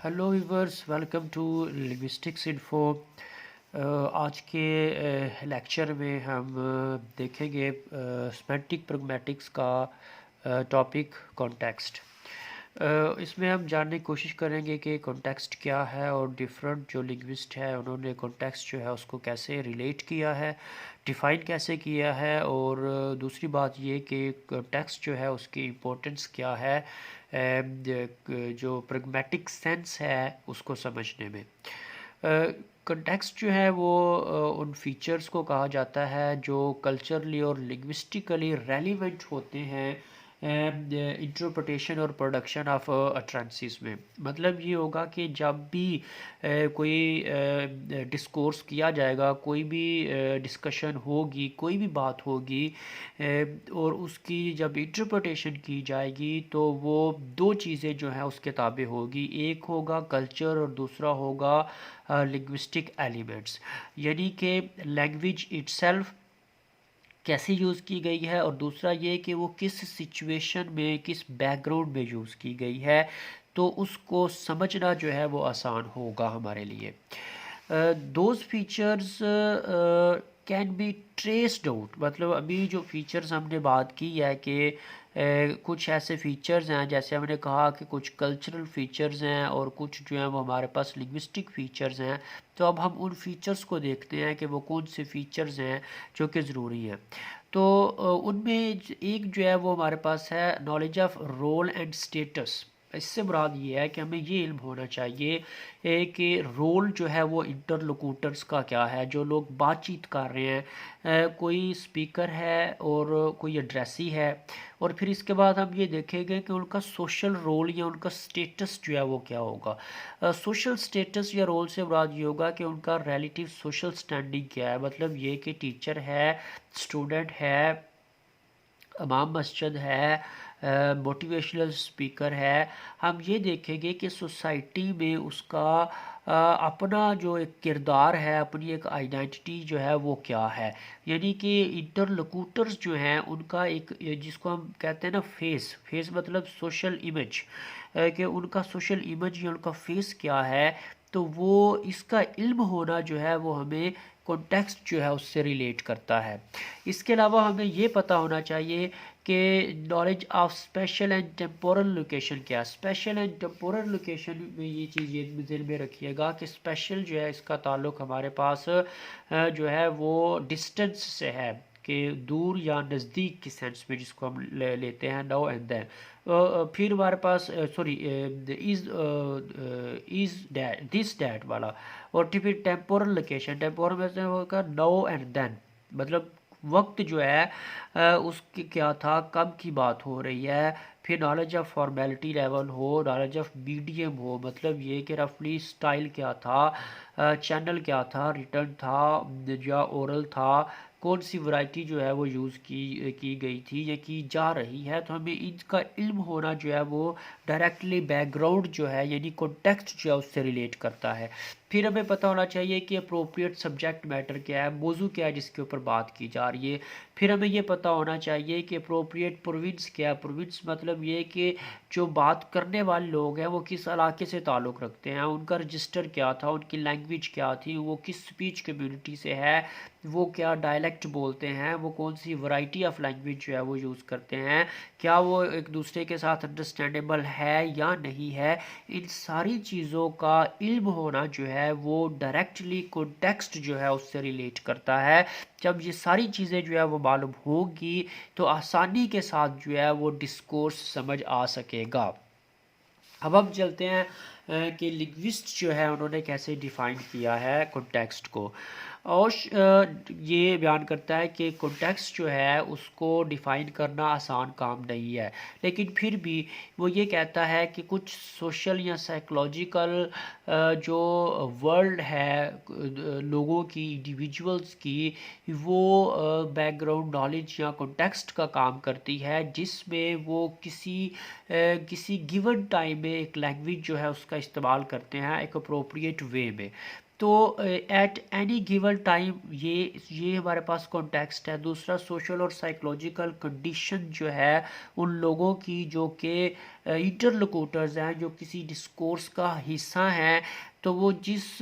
Hello viewers, welcome to linguistics info. آج کے lecture میں ہم دیکھیں گے سیمینٹک پریگمیٹکس کا ٹاپک کانٹیکسٹ۔ اس میں ہم جاننے کی کوشش کریں گے کہ کانٹیکسٹ کیا ہے اور ڈیفرنٹ جو لنگوسٹ ہے انہوں نے کانٹیکسٹ جو ہے اس کو کیسے ریلیٹ کیا ہے، ڈیفائن کیسے کیا ہے، اور دوسری بات یہ کہ کانٹیکسٹ جو ہے اس کی امپورٹنس کیا ہے جو پریگمیٹک سینس ہے اس کو سمجھنے میں۔ کنٹیکسٹ جو ہے وہ ان فیچرز کو کہا جاتا ہے جو کلچرلی اور لنگوسٹکلی ریلیونٹ ہوتے ہیں انٹرپریٹیشن اور پروڈکشن آف اٹرنسز میں۔ مطلب یہ ہوگا کہ جب بھی کوئی ڈسکورس کیا جائے گا، کوئی بھی ڈسکشن ہوگی، کوئی بھی بات ہوگی اور اس کی جب انٹرپریٹیشن کی جائے گی تو وہ دو چیزیں جو ہیں اس کے تابع ہوگی، ایک ہوگا کلچر اور دوسرا ہوگا لنگوسٹک ایلیمنٹس، یعنی کہ لینگویج اٹ سیلف کیسے یوز کی گئی ہے اور دوسرا یہ کہ وہ کس سچویشن میں، کس بیک گراؤنڈ میں یوز کی گئی ہے، تو اس کو سمجھنا جو ہے وہ آسان ہوگا ہمارے لیے۔ Those features can be traced out, مطلب ابھی جو فیچرز ہم نے بات کی ہے کہ کچھ ایسے فیچرز ہیں، جیسے ہم نے کہا کہ کچھ کلچرل فیچرز ہیں اور کچھ جو ہیں وہ ہمارے پاس لنگوسٹک فیچرز ہیں، تو اب ہم ان فیچرز کو دیکھتے ہیں کہ وہ کون سے فیچرز ہیں جو کہ ضروری ہیں۔ تو ان میں ایک جو ہے وہ ہمارے پاس ہے knowledge of role and status. اس سے مراد یہ ہے کہ ہمیں یہ علم ہونا چاہیے کہ رول جو ہے وہ انٹرلوکوٹرز کا کیا ہے، جو لوگ بات چیت کر رہے ہیں، کوئی اسپیکر ہے اور کوئی ایڈریسی ہے، اور پھر اس کے بعد ہم یہ دیکھیں گے کہ ان کا سوشل رول یا ان کا سٹیٹس جو ہے وہ کیا ہوگا۔ سوشل سٹیٹس یا رول سے مراد یہ ہوگا کہ ان کا ریلیٹیو سوشل سٹینڈنگ کیا ہے، مطلب یہ کہ ٹیچر ہے، اسٹوڈنٹ ہے، امام مسجد ہے، موٹیویشنل اسپیکر ہے۔ ہم یہ دیکھیں گے کہ سوسائٹی میں اس کا اپنا جو ایک کردار ہے، اپنی ایک آئیڈینٹی جو ہے وہ کیا ہے، یعنی کہ انٹرلوکوٹرز جو ہیں ان کا ایک جس کو ہم کہتے ہیں نا فیس مطلب سوشل امیج، کہ ان کا سوشل امیج یا ان کا فیس کیا ہے، تو وہ اس کا علم ہونا جو ہے وہ ہمیں کانٹیکسٹ جو ہے اس سے ریلیٹ کرتا ہے۔ اس کے علاوہ ہمیں یہ پتہ ہونا چاہیے کہ knowledge of special and temporal location کیا ہے۔ اسپیشل اینڈ ٹیمپورل لوکیشن میں یہ چیز یہ ذہن میں رکھیے گا کہ اسپیشل جو ہے اس کا تعلق ہمارے پاس جو ہے وہ ڈسٹنس سے ہے، کہ دور یا نزدیک کی سینس میں جس کو ہم لیتے ہیں نو اینڈ دین۔ پھر ہمارے پاس از دس ڈیٹ والا، اور پھر ٹیمپورل لوکیشن میں سے ہوگا نو اینڈ دین، مطلب وقت جو ہے اس کی کیا تھا، کب کی بات ہو رہی ہے۔ پھر نالج آف فارمیلٹی لیول ہو، نالج آف میڈیم ہو، مطلب یہ کہ رفلی سٹائل کیا تھا، چینل کیا تھا، ریٹرن تھا یا اورل تھا، کون سی ورائٹی جو ہے وہ یوز کی گئی تھی یا کی جا رہی ہے، تو ہمیں ان کا علم ہونا جو ہے وہ ڈائریکٹلی بیک گراؤنڈ جو ہے یعنی کانٹیکسٹ جو ہے اس سے ریلیٹ کرتا ہے۔ پھر ہمیں پتہ ہونا چاہیے کہ اپروپریٹ سبجیکٹ میٹر کیا ہے، موضوع کیا ہے جس کے اوپر بات کی جا رہی ہے۔ پھر ہمیں یہ پتہ ہونا چاہیے کہ اپروپریٹ پروونس کیا ہے۔ پروونس مطلب یہ کہ جو بات کرنے والے لوگ ہیں وہ کس علاقے سے تعلق رکھتے ہیں، ان کا رجسٹر کیا تھا، ان کی لینگویج کیا تھی، وہ کس سپیچ کمیونٹی سے ہے، وہ کیا ڈائلیکٹ بولتے ہیں، وہ کون سی ورائٹی آف لینگویج جو ہے وہ یوز کرتے ہیں، کیا وہ ایک دوسرے کے ساتھ انڈرسٹینڈیبل ہے یا نہیں ہے۔ ان ساری چیزوں کا علم ہونا جو ہے وہ ڈائریکٹلی کانٹیکسٹ جو ہے اس سے ریلیٹ کرتا ہے۔ جب یہ ساری چیزیں جو ہے وہ معلوم ہوگی تو آسانی کے ساتھ جو ہے وہ ڈسکورس سمجھ آ سکے گا۔ اب ہم چلتے ہیں کہ لنگوسٹ جو ہے انہوں نے کیسے ڈیفائن کیا ہے کانٹیکسٹ کو، اور یہ بیان کرتا ہے کہ کانٹیکسٹ جو ہے اس کو ڈیفائن کرنا آسان کام نہیں ہے، لیکن پھر بھی وہ یہ کہتا ہے کہ کچھ سوشل یا سائیکولوجیکل جو ورلڈ ہے لوگوں کی، انڈیویجولز کی، وہ بیک گراؤنڈ نالج یا کانٹیکسٹ کا کام کرتی ہے، جس میں وہ کسی گیون ٹائم میں ایک لینگویج جو ہے اس کا استعمال کرتے ہیں ایک اپروپریٹ وے میں۔ تو ایٹ اینی گیون ٹائم یہ ہمارے پاس کانٹیکسٹ ہے۔ دوسرا سوشل اور سائیکولوجیکل کنڈیشن جو ہے ان لوگوں کی جو کہ انٹرلوکوٹرز ہیں جو کسی ڈسکورس کا حصہ ہیں، تو وہ جس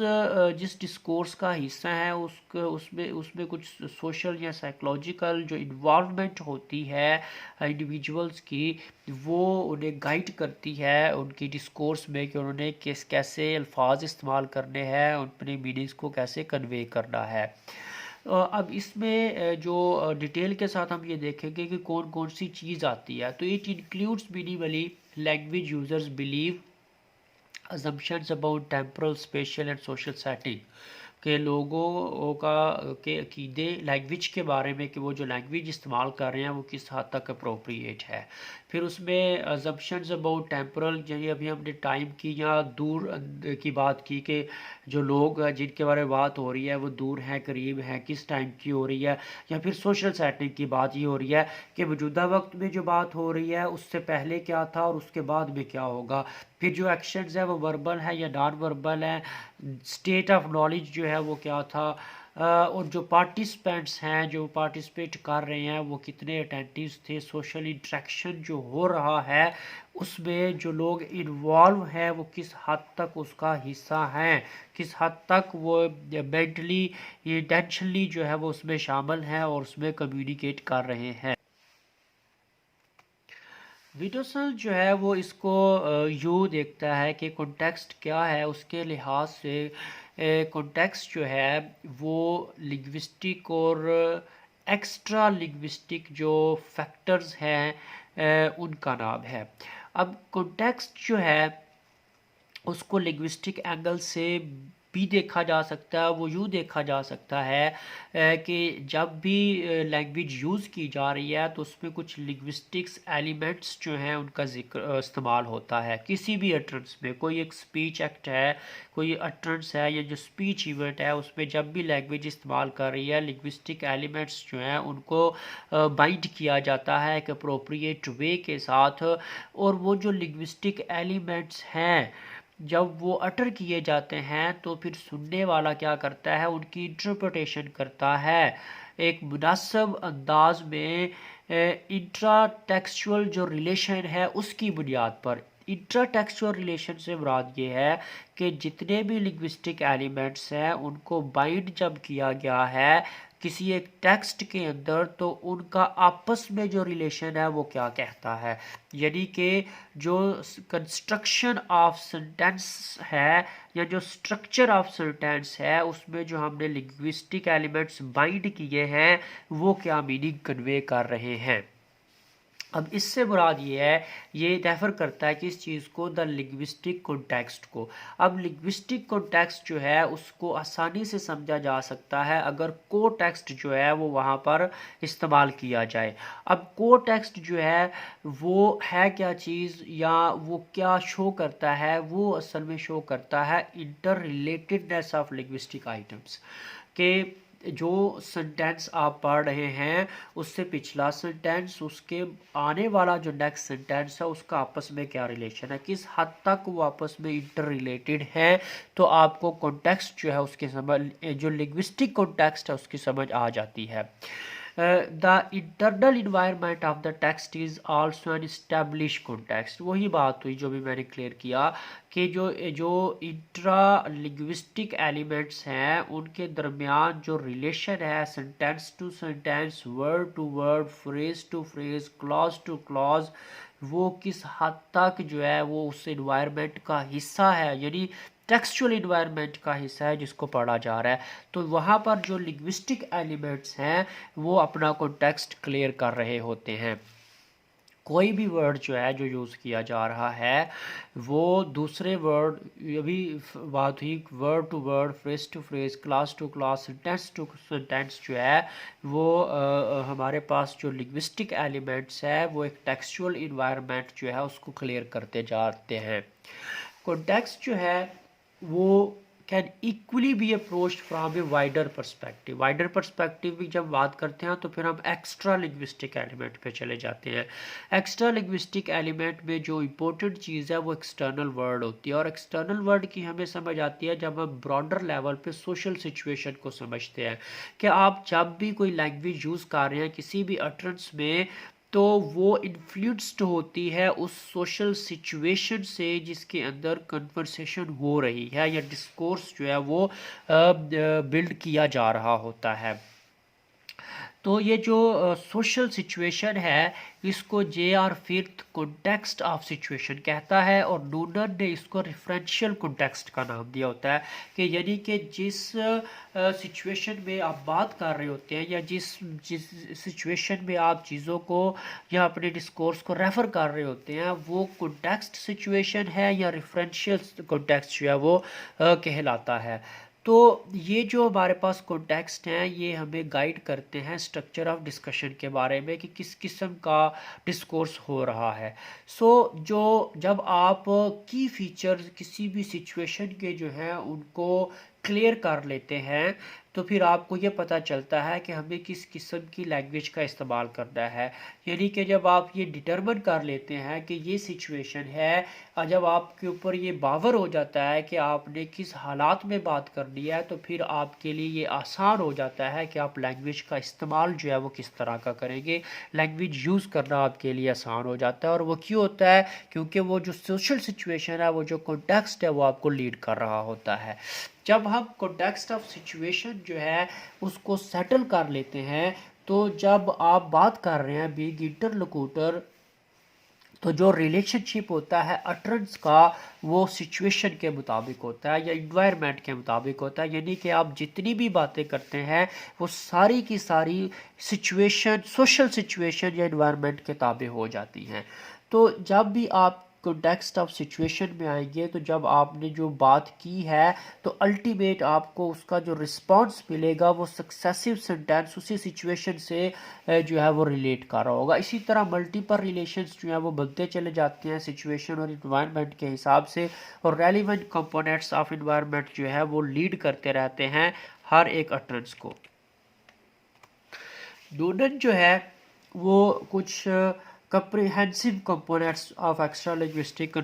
ڈسکورس کا حصہ ہے اس میں کچھ سوشل یا سائیکلوجیکل جو انوالومنٹ ہوتی ہے انڈیویجولز کی، وہ انہیں گائیڈ کرتی ہے ان کی ڈسکورس میں کہ انہوں نے کیسے الفاظ استعمال کرنے ہیں، اپنے میننگز کو کیسے کنوے کرنا ہے۔ اب اس میں جو ڈیٹیل کے ساتھ ہم یہ دیکھیں گے کہ کون کون سی چیز آتی ہے، تو it انکلیوڈس minimally language users believe assumptions about temporal, spatial and social setting، کہ لوگوں کے عقیدے لینگویج کے بارے میں کہ وہ جو لینگویج استعمال کر رہے ہیں وہ کس حد تک اپروپریٹ ہے۔ پھر اس میں assumptions about temporal، یعنی ابھی ہم نے ٹائم کی یا دور کی بات کی کہ جو لوگ جن کے بارے میں بات ہو رہی ہے وہ دور ہیں، قریب ہیں، کس ٹائم کی ہو رہی ہے، یا پھر سوشل سیٹنگ کی بات یہ ہو رہی ہے کہ موجودہ وقت میں جو بات ہو رہی ہے اس سے پہلے کیا تھا اور اس کے بعد میں کیا ہوگا۔ پھر جو ایکشنز ہے وہ وربل ہے یا نان وربل ہے، اسٹیٹ آف نالج جو ہے وہ کیا تھا، اور جو پارٹیسپینٹس ہیں جو پارٹیسپیٹ کر رہے ہیں وہ کتنے اٹینٹیوز تھے، سوشل انٹریکشن جو ہو رہا ہے اس میں جو لوگ انوالو ہیں وہ کس حد تک اس کا حصہ ہیں، کس حد تک وہ مینٹلی انٹینشنلی جو ہے وہ اس میں شامل ہیں اور اس میں کمیونیکیٹ کر رہے ہیں۔ ویٹوسن جو ہے وہ اس کو یوں دیکھتا ہے کہ کنٹیکسٹ کیا ہے، اس کے لحاظ سے کنٹیکسٹ جو ہے وہ لنگوسٹک اور ایکسٹرا لنگوسٹک جو فیکٹرز ہیں ان کا نام ہے۔ اب کنٹیکسٹ جو ہے اس کو لنگوسٹک اینگل سے بھی دیکھا جا سکتا ہے، وہ یوں دیکھا جا سکتا ہے کہ جب بھی لینگویج یوز کی جا رہی ہے تو اس میں کچھ لنگوسٹکس ایلیمنٹس جو ہیں ان کا ذکر استعمال ہوتا ہے کسی بھی اٹرنس میں۔ کوئی ایک سپیچ ایکٹ ہے، کوئی اٹرنس ہے یا جو سپیچ ایونٹ ہے، اس میں جب بھی لینگویج استعمال کر رہی ہے لنگوسٹک ایلیمنٹس جو ہیں ان کو بائنڈ کیا جاتا ہے ایک اپروپریٹ وے کے ساتھ، اور وہ جو لنگوسٹک ایلیمنٹس ہیں جب وہ اٹر کیے جاتے ہیں تو پھر سننے والا کیا کرتا ہے، ان کی انٹرپریٹیشن کرتا ہے ایک مناسب انداز میں انٹرا ٹیکسچول جو ریلیشن ہے اس کی بنیاد پر۔ انٹرا ٹیکسچول ریلیشن سے مراد یہ ہے کہ جتنے بھی لنگوسٹک ایلیمنٹس ہیں ان کو بائنڈ جب کیا گیا ہے کسی ایک ٹیکسٹ کے اندر تو ان کا آپس میں جو ریلیشن ہے وہ کیا کہتا ہے، یعنی کہ جو کنسٹرکشن آف سنٹینس ہے یا جو سٹرکچر آف سنٹینس ہے اس میں جو ہم نے لنگوسٹک ایلیمنٹس بائنڈ کیے ہیں وہ کیا میننگ کنوے کر رہے ہیں۔ اب اس سے مراد یہ ہے، یہ ریفر کرتا ہے کہ اس چیز کو دا لنگوسٹک کنٹیکسٹ کو۔ اب لنگوسٹک کنٹیکسٹ جو ہے اس کو آسانی سے سمجھا جا سکتا ہے اگر کو ٹیکسٹ جو ہے وہ وہاں پر استعمال کیا جائے۔ اب کو ٹیکسٹ جو ہے وہ ہے کیا چیز یا وہ کیا شو کرتا ہے، وہ اصل میں شو کرتا ہے inter relatedness of linguistic items, کہ جو سنٹینس آپ پڑھ رہے ہیں اس سے پچھلا سنٹینس، اس کے آنے والا جو نیکسٹ سنٹینس ہے اس کا آپس میں کیا ریلیشن ہے، کس حد تک وہ آپس میں انٹر ریلیٹڈ ہے، تو آپ کو کنٹیکسٹ جو ہے اس کی سمجھ، جو لنگوسٹک کنٹیکسٹ ہے اس کی سمجھ آ جاتی ہے۔ The internal environment of the text is also an establish context, وہی بات ہوئی جو بھی میں نے کلیئر کیا کہ جو انٹرا لنگوسٹک ایلیمنٹس ہیں ان کے درمیان جو ریلیشن ہے sentence to sentence, word to word, phrase to phrase, clause to clause, وہ کس حد تک جو ہے وہ اس انوائرمنٹ کا حصہ ہے، یعنی ٹیکسچول انوائرمنٹ کا حصہ ہے جس کو پڑھا جا رہا ہے، تو وہاں پر جو لنگوسٹک ایلیمنٹس ہیں وہ اپنا کنٹیکسٹ کلیئر کر رہے ہوتے ہیں۔ کوئی بھی ورڈ جو ہے جو یوز کیا جا رہا ہے وہ دوسرے ورڈ، ابھی بات ہوئی word to word, phrase to phrase, class to class, sentence to sentence, جو ہے وہ ہمارے پاس جو لنگوسٹک ایلیمنٹس ہے وہ ایک ٹیکسچول انوائرمنٹ جو ہے اس کو کلیئر کرتے جاتے ہیں۔ کنٹیکسٹ جو ہے وہ can equally be approached from a wider perspective. Wider perspective بھی جب بات کرتے ہیں تو پھر ہم ایکسٹرا لنگوسٹک ایلیمنٹ پہ چلے جاتے ہیں۔ ایکسٹرا لنگوسٹک ایلیمنٹ میں جو امپورٹنٹ چیز ہے وہ ایکسٹرنل ورڈ ہوتی ہے، اور ایکسٹرنل ورڈ کی ہمیں سمجھ آتی ہے جب ہم براڈر لیول پہ سوشل سچویشن کو سمجھتے ہیں کہ آپ جب بھی کوئی لینگویج یوز کر رہے ہیں کسی بھی اٹرنس میں تو وہ انفلوئنسڈ ہوتی ہے اس سوشل سچویشن سے جس کے اندر کنورسیشن ہو رہی ہے یا ڈسکورس جو ہے وہ بلڈ کیا جا رہا ہوتا ہے۔ تو یہ جو سوشل سچویشن ہے اس کو جے آر فرتھ کنٹیکسٹ آف سچویشن کہتا ہے، اور نونن نے اس کو ریفرنشیل کنٹیکسٹ کا نام دیا ہوتا ہے، کہ یعنی کہ جس سچویشن میں آپ بات کر رہے ہوتے ہیں یا جس سچویشن میں آپ چیزوں کو یا اپنے ڈسکورس کو ریفر کر رہے ہوتے ہیں وہ کنٹیکسٹ سچویشن ہے یا ریفرنشیل کنٹیکسٹ جو ہے وہ کہلاتا ہے۔ تو یہ جو ہمارے پاس کانٹیکسٹ ہیں یہ ہمیں گائیڈ کرتے ہیں اسٹرکچر آف ڈسکشن کے بارے میں کہ کس قسم کا ڈسکورس ہو رہا ہے۔ جو جب آپ کی فیچر کسی بھی سچویشن کے جو ہیں ان کو کلیئر کر لیتے ہیں تو پھر آپ کو یہ پتہ چلتا ہے کہ ہمیں کس قسم کی لینگویج کا استعمال کرنا ہے، یعنی کہ جب آپ یہ ڈٹرمن کر لیتے ہیں کہ یہ سچویشن ہے، اور جب آپ کے اوپر یہ باور ہو جاتا ہے کہ آپ نے کس حالات میں بات کرنی ہے تو پھر آپ کے لیے یہ آسان ہو جاتا ہے کہ آپ لینگویج کا استعمال جو ہے وہ کس طرح کا کریں گے، لینگویج یوز کرنا آپ کے لیے آسان ہو جاتا ہے۔ اور وہ کیوں ہوتا ہے؟ کیونکہ وہ جو سوشل سچویشن ہے، وہ جو کنٹیکسٹ ہے وہ آپ کو لیڈ کر رہا ہوتا ہے۔ جب ہم کنٹیکسٹ آف سچویشن جو ہے اس کو سیٹل کر لیتے ہیں تو جب آپ بات کر رہے ہیں بینگ انٹرلوکوٹر، تو جو ریلیشن شپ ہوتا ہے اٹرنس کا وہ سچویشن کے مطابق ہوتا ہے یا انوائرمنٹ کے مطابق ہوتا ہے، یعنی کہ آپ جتنی بھی باتیں کرتے ہیں وہ ساری کی ساری سچویشن سوشل سچویشن یا انوائرمنٹ کے تابع ہو جاتی ہیں۔ تو جب بھی آپ کنٹیکسٹ آف سچویشن میں آئیں گے تو جب آپ نے جو بات کی ہے تو الٹیمیٹ آپ کو اس کا جو رسپانس ملے گا وہ سکسیسو سینٹینس اسی سچویشن سے جو ہے وہ ریلیٹ کر رہا ہوگا۔ اسی طرح ملٹیپل ریلیشنز جو ہیں وہ بنتے چلے جاتے ہیں سچویشن اور انوائرمنٹ کے حساب سے، اور ریلیونٹ کمپوننٹس آف انوائرمنٹ جو ہے وہ لیڈ کرتے رہتے ہیں ہر ایک اٹرنس کو۔ نونن جو ہے وہ کچھ comprehensive components of extra linguistic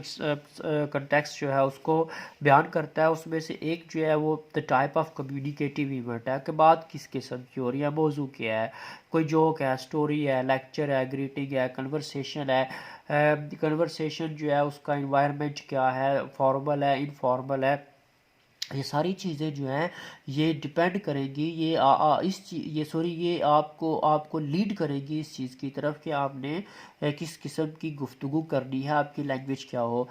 context جو ہے اس کو بیان کرتا ہے۔ اس میں سے ایک جو ہے وہ دا ٹائپ آف کمیونیکیٹیو ایونٹ ہے، کہ بات کس قسم کی ہو رہی ہے، موضوع کیا ہے، کوئی جوک ہے، سٹوری ہے، لیکچر ہے، گریٹنگ ہے، کنورسیشن ہے۔ کنورسیشن جو ہے اس کا انوائرمنٹ کیا ہے، فارمل ہے، انفارمل ہے، یہ ساری چیزیں جو ہیں یہ ڈیپینڈ کریں گی، یہ آپ کو لیڈ کرے گی اس چیز کی طرف کہ آپ نے کس قسم کی گفتگو کرنی ہے، آپ کی لینگویج کیا ہو،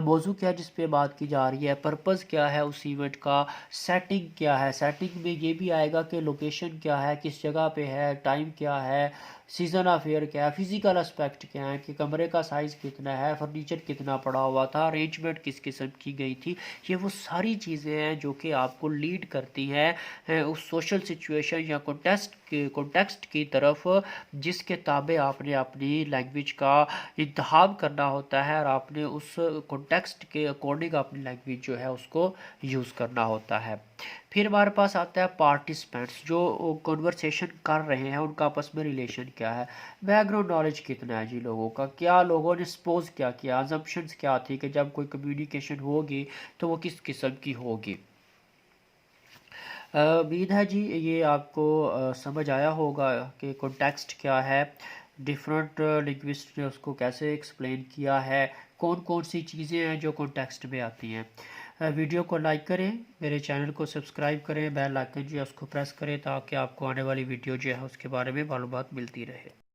موضوع کیا جس پہ بات کی جا رہی ہے، پرپز کیا ہے اس ایونٹ کا، سیٹنگ کیا ہے، سیٹنگ میں یہ بھی آئے گا کہ لوکیشن کیا ہے، کس جگہ پہ ہے، ٹائم کیا ہے، سیزن آف ایئر کیا ہے، فزیکل اسپیکٹ کیا ہے کہ کمرے کا سائز کتنا ہے، فرنیچر کتنا پڑا ہوا تھا، ارینجمنٹ کس قسم کی گئی تھی۔ یہ وہ ساری چیزیں ہیں جو کہ آپ کو لیڈ کرتی ہیں اس سوشل سچویشن یا کنٹیکسٹ کی طرف جس کے تابع آپ نے اپنی لینگویج کا انتخاب کرنا ہوتا ہے، اور آپ نے اس کنٹیکسٹ کے اکارڈنگ اپنی لینگویج جو ہے اس کو یوز کرنا ہوتا ہے۔ پھر ہمارے پاس آتا ہے پارٹیسپینٹس جو کنورسیشن کر رہے ہیں ان کا آپس میں ریلیشن کیا ہے، بیک گراؤنڈ نالج کتنا ہے جی لوگوں کا، کیا لوگوں نے سپوز کیا ازمپشنز کیا تھی کہ جب کوئی کمیونیکیشن ہوگی تو وہ کس قسم کی ہوگی۔ امید ہے جی یہ آپ کو سمجھ آیا ہوگا کہ کنٹیکسٹ کیا ہے، ڈیفرنٹ لنگوسٹ نے اس کو کیسے ایکسپلین کیا ہے، کون کون سی چیزیں ہیں جو کنٹیکسٹ میں آتی ہیں۔ ویڈیو کو لائک کریں، میرے چینل کو سبسکرائب کریں، بیل آئکن جو ہے اس کو پریس کریں تاکہ آپ کو آنے والی ویڈیو جو ہے اس کے بارے میں معلومات ملتی رہے۔